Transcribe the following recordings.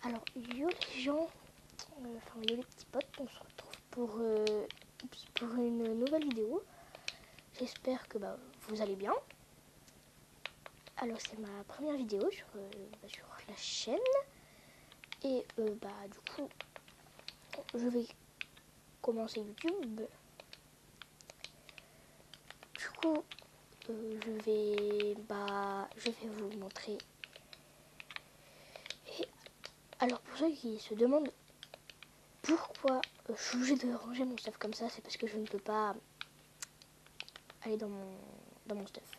Alors, yo les gens, enfin yo les petits potes, on se retrouve pour une nouvelle vidéo. J'espère que vous allez bien. Alors c'est ma première vidéo sur la chaîne. Et du coup, je vais commencer YouTube. Du coup, je vais vous montrer. Et alors pour ceux qui se demandent pourquoi je suis obligée de ranger mon stuff comme ça, c'est parce que je ne peux pas aller dans mon stuff.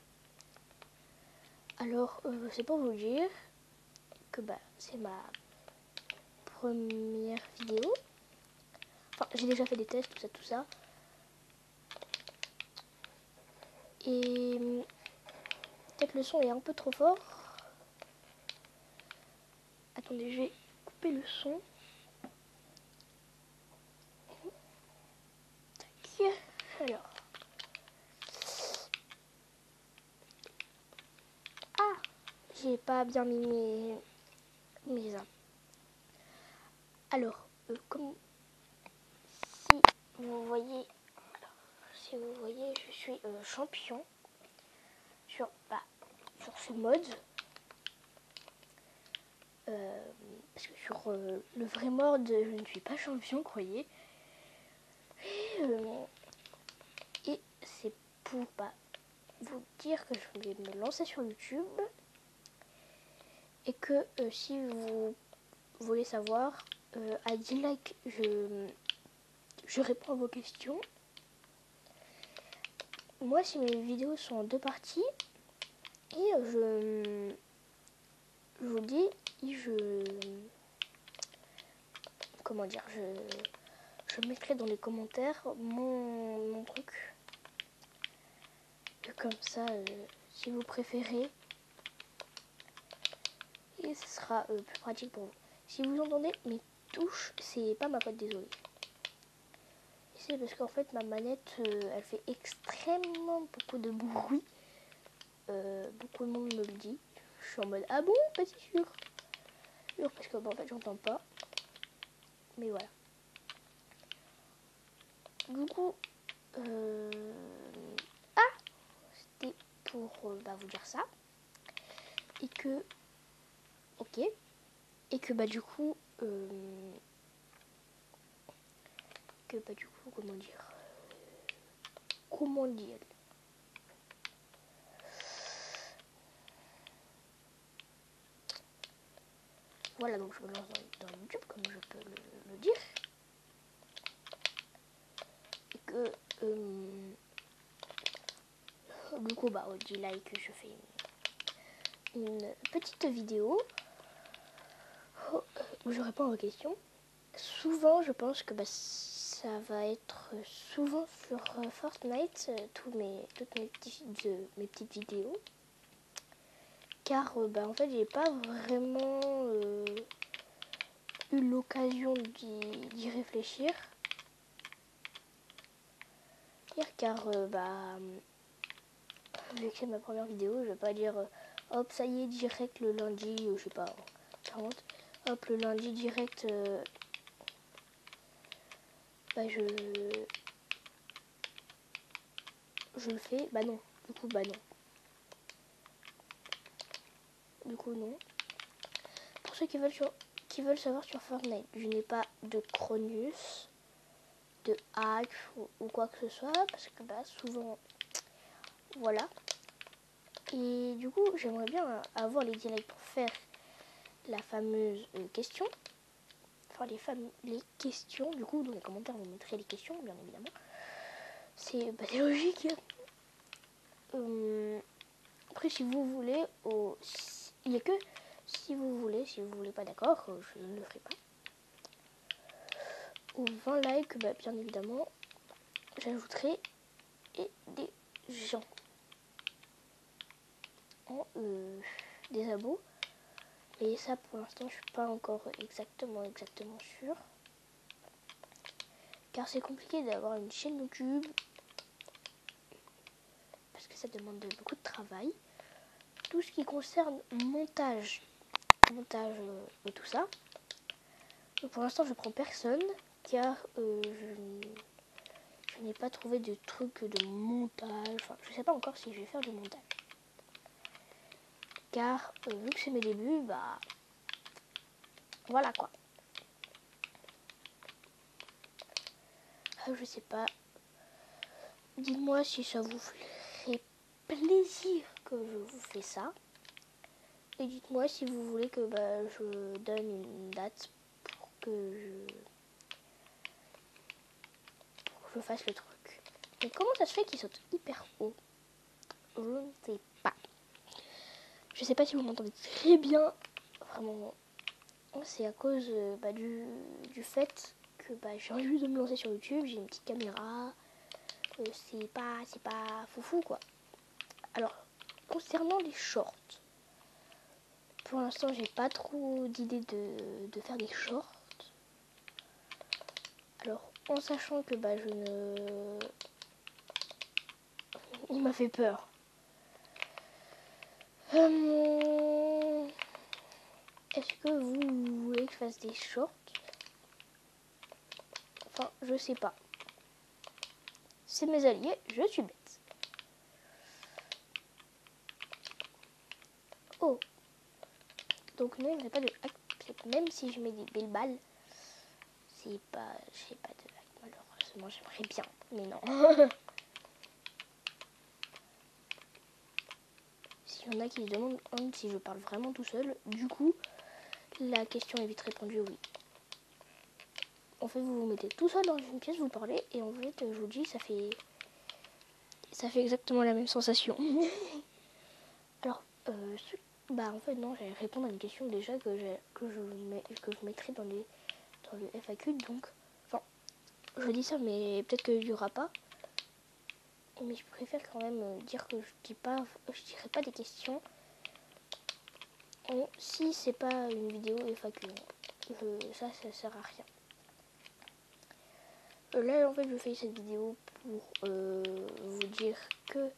Alors, c'est pour vous dire que c'est ma première vidéo. Enfin, j'ai déjà fait des tests, tout ça. Et peut-être le son est un peu trop fort. Attendez, je vais couper le son. Tac. Alors. Ah, j'ai pas bien mis mes uns. Alors, comme si vous voyez, je suis champion sur ce mode. Parce que sur le vrai mode, je ne suis pas champion, croyez. Et c'est pour vous dire que je vais me lancer sur YouTube. Et que si vous voulez savoir, à 10 likes, je réponds à vos questions. Moi, si mes vidéos sont en 2 parties, et je vous dis, comment dire, je mettrai dans les commentaires mon truc. Comme ça, si vous préférez, et ce sera plus pratique pour vous. Si vous entendez mes touches, c'est pas ma faute, désolé. C'est parce qu'en fait ma manette elle fait extrêmement beaucoup de bruit. Beaucoup de monde me le dit. Je suis en mode ah bon, pas si sûr. Parce que en fait j'entends pas. Mais voilà. Du coup, c'était pour vous dire ça. Et que, ok. Et que du coup, comment dire voilà, donc je me lance dans YouTube comme je peux le dire. Et que du coup au 10 likes je fais une petite vidéo où je réponds aux questions. Souvent je pense que ça va être souvent sur Fortnite, toutes mes petites vidéos. Car en fait j'ai pas vraiment eu l'occasion d'y réfléchir. Car vu que c'est ma première vidéo, je vais pas dire hop ça y est direct le lundi, je sais pas, 40, hop le lundi direct je le fais, non, du coup non. Pour ceux qui veulent savoir sur Fortnite, je n'ai pas de Cronus, de hack ou quoi que ce soit, parce que souvent, voilà. Et du coup, j'aimerais bien avoir les 10 likes pour faire la fameuse question. Enfin, les questions, du coup, dans les commentaires, vous mettrez les questions, bien évidemment. C'est logique. Après, si vous voulez, il n'y a que si vous voulez pas d'accord, je ne le ferai pas. Aux 20 likes, bien évidemment, j'ajouterai des gens des abos. Et ça, pour l'instant, je suis pas encore exactement sûre. Car c'est compliqué d'avoir une chaîne YouTube. Parce que ça demande beaucoup de travail. Tout ce qui concerne montage et tout ça, Pour l'instant, je prends personne car je n'ai pas trouvé de truc de montage. Enfin, je sais pas encore si je vais faire du montage. Car vu que c'est mes débuts, bah voilà quoi. Je sais pas. Dites-moi si ça vous ferait plaisir que je vous fais ça. Et dites-moi si vous voulez que je donne une date pour que je fasse le truc. Mais comment ça se fait qu'il saute hyper haut? Je ne sais pas. Je sais pas si vous m'entendez très bien. Vraiment, c'est à cause du fait que j'ai envie de me lancer sur YouTube. J'ai une petite caméra. C'est pas foufou quoi. Alors, concernant les shorts, pour l'instant, j'ai pas trop d'idées de faire des shorts. Alors, en sachant que je ne... Il m'a fait peur. Est-ce que vous voulez que je fasse des shorts? Enfin, je sais pas. C'est mes alliés, je suis bête. Oh. Donc non, il n'y a pas de hack. Même si je mets des belles balles, j'ai pas de hack. Malheureusement, j'aimerais bien, mais non. S'il y en a qui se demandent si je parle vraiment tout seul, du coup, la question est vite répondue oui. En fait, vous vous mettez tout seul dans une pièce, vous parlez, et en fait, je vous dis, ça fait exactement la même sensation. Alors, en fait, non, j'allais répondre à une question déjà que je mettrai dans le FAQ, donc, enfin, je dis ça, mais peut-être qu'il n'y aura pas. Mais je préfère quand même dire que je dirai pas des questions. Si c'est pas une vidéo FAQ, ça sert à rien. Là, en fait, je fais cette vidéo pour vous dire que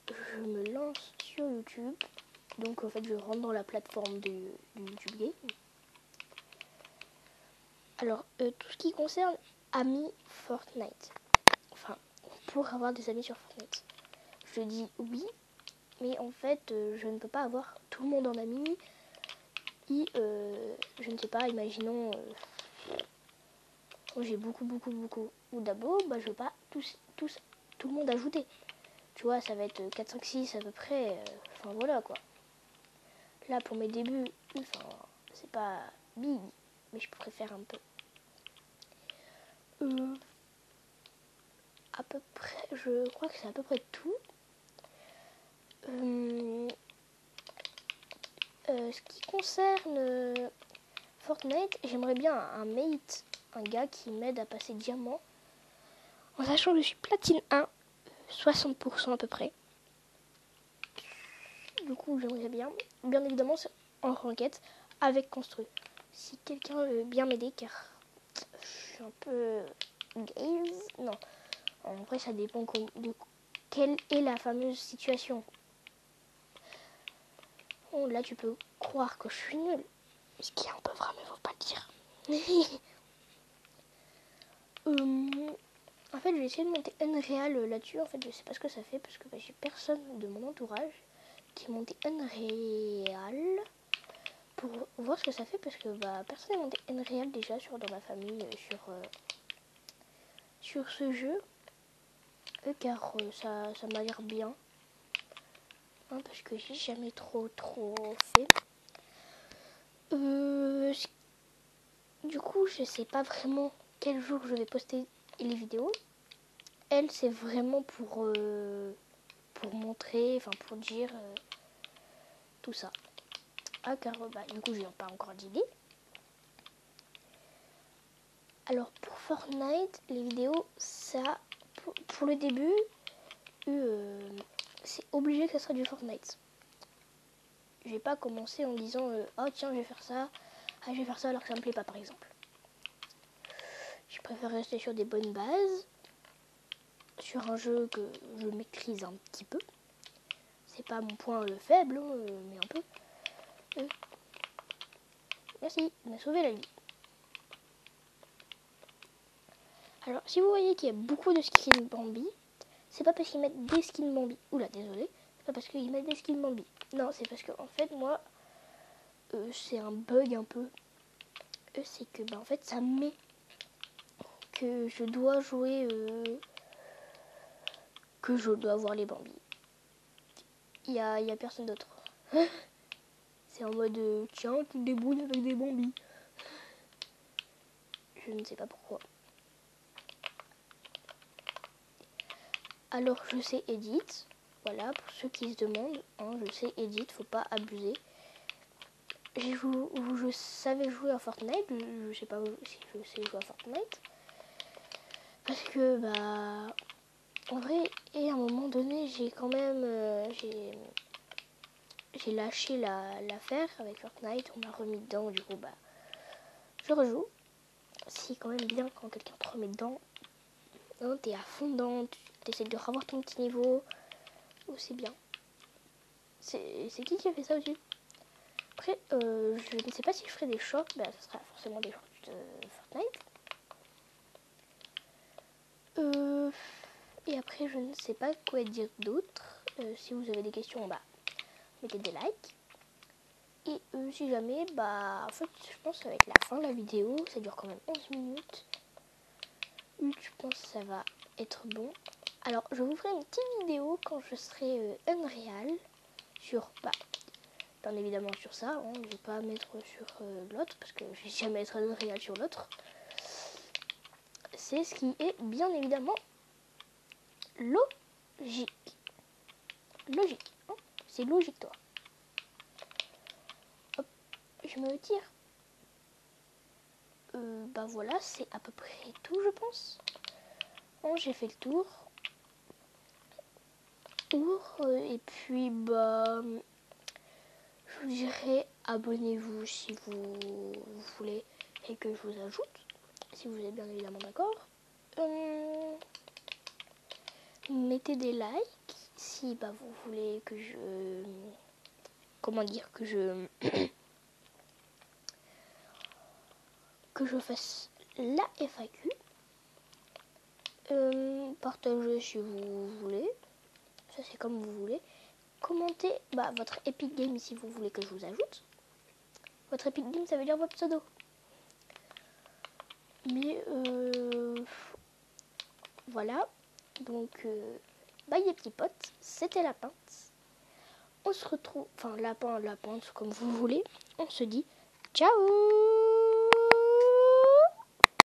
je me lance sur YouTube. Donc, en fait, je rentre dans la plateforme du YouTube Game. Alors, tout ce qui concerne amis Fortnite. Enfin, pour avoir des amis sur Fortnite. Je dis oui, mais en fait, je ne peux pas avoir tout le monde en ami. Et, je ne sais pas, imaginons... j'ai beaucoup ou d'abos, je veux pas tout le monde ajouter. Tu vois, ça va être 4, 5, 6 à peu près. Enfin voilà quoi. Là pour mes débuts, enfin c'est pas big, mais je préfère un peu. À peu près, je crois que c'est à peu près tout. Ce qui concerne Fortnite, j'aimerais bien un mate, un gars qui m'aide à passer diamant. En sachant que je suis platine 1, 60% à peu près. Du coup, j'aimerais bien. Bien évidemment, c'est en ranked avec construit. Si quelqu'un veut bien m'aider, car je suis un peu gaze. Non, en vrai, ça dépend de quelle est la fameuse situation. Bon, là, tu peux croire que je suis nulle. Ce qui est un peu vrai, mais faut pas le dire. En fait, je vais essayer de monter Unreal là-dessus. En fait, je sais pas ce que ça fait parce que j'ai personne de mon entourage qui monte Unreal pour voir ce que ça fait parce que personne n'a monté Unreal déjà dans ma famille sur ce jeu. Car ça m'a l'air bien. Parce que j'ai jamais trop fait. Du coup, je sais pas vraiment quel jour je vais poster les vidéos. Elle, c'est vraiment pour montrer, enfin pour dire tout ça. Car du coup, j'ai pas encore d'idée. Alors pour Fortnite, les vidéos, ça, pour le début, c'est obligé que ça soit du Fortnite. Je vais pas commencer en disant oh tiens je vais faire ça, je vais faire ça alors que ça me plaît pas par exemple. Je préfère rester sur des bonnes bases, sur un jeu que je maîtrise un petit peu. C'est pas mon point faible, mais un peu. Merci, il m'a sauvé la vie. Alors, si vous voyez qu'il y a beaucoup de skins Bambi, c'est pas parce qu'ils mettent des skins Bambi. Oula, désolé. C'est pas parce qu'ils mettent des skins Bambi. Non, c'est parce que, en fait, moi, c'est un bug un peu. C'est que, en fait, ça met que je dois jouer, que je dois avoir les Bambi. Il y a personne d'autre. C'est en mode, tiens, tu te débrouilles avec des Bambi. Je ne sais pas pourquoi. Alors, je sais edit. Voilà, pour ceux qui se demandent, hein, je sais edit, faut pas abuser. Je savais jouer à Fortnite, je sais pas si je sais jouer à Fortnite. Parce que, en vrai, et à un moment donné, j'ai quand même, j'ai lâché l'affaire avec Fortnite, on m'a remis dedans, du coup, je rejoue. C'est quand même bien quand quelqu'un te remet dedans. Hein, t'es à fond dedans, tu essaies de revoir ton petit niveau. Oh, c'est bien. C'est qui a fait ça aussi? Après, je ne sais pas si je ferai des shorts, ce sera forcément des shorts de Fortnite. Et après, je ne sais pas quoi dire d'autre. Si vous avez des questions, mettez des likes. Et si jamais, en fait, je pense que ça va être la fin de la vidéo. Ça dure quand même 11 minutes. Je pense que ça va être bon. Alors, je vous ferai une petite vidéo quand je serai Unreal sur, bien évidemment sur ça. Hein, je vais pas mettre sur l'autre parce que je vais jamais être Unreal sur l'autre. C'est ce qui est bien évidemment logique. Logique. Hein, c'est logique, toi. Hop, je me tire. Voilà, c'est à peu près tout, je pense. Bon, j'ai fait le tour. Et puis, je vous dirais, abonnez-vous si vous voulez et que je vous ajoute. Si vous êtes bien évidemment d'accord. Mettez des likes si vous voulez que je... Comment dire, que je... que je fasse la FAQ. Partagez si vous voulez. Ça c'est comme vous voulez. Commentez votre Epic Game si vous voulez que je vous ajoute. Votre Epic Game, ça veut dire votre pseudo. Mais voilà. Donc les petits potes, c'était la pinte. On se retrouve, enfin la pinte comme vous voulez. On se dit ciao.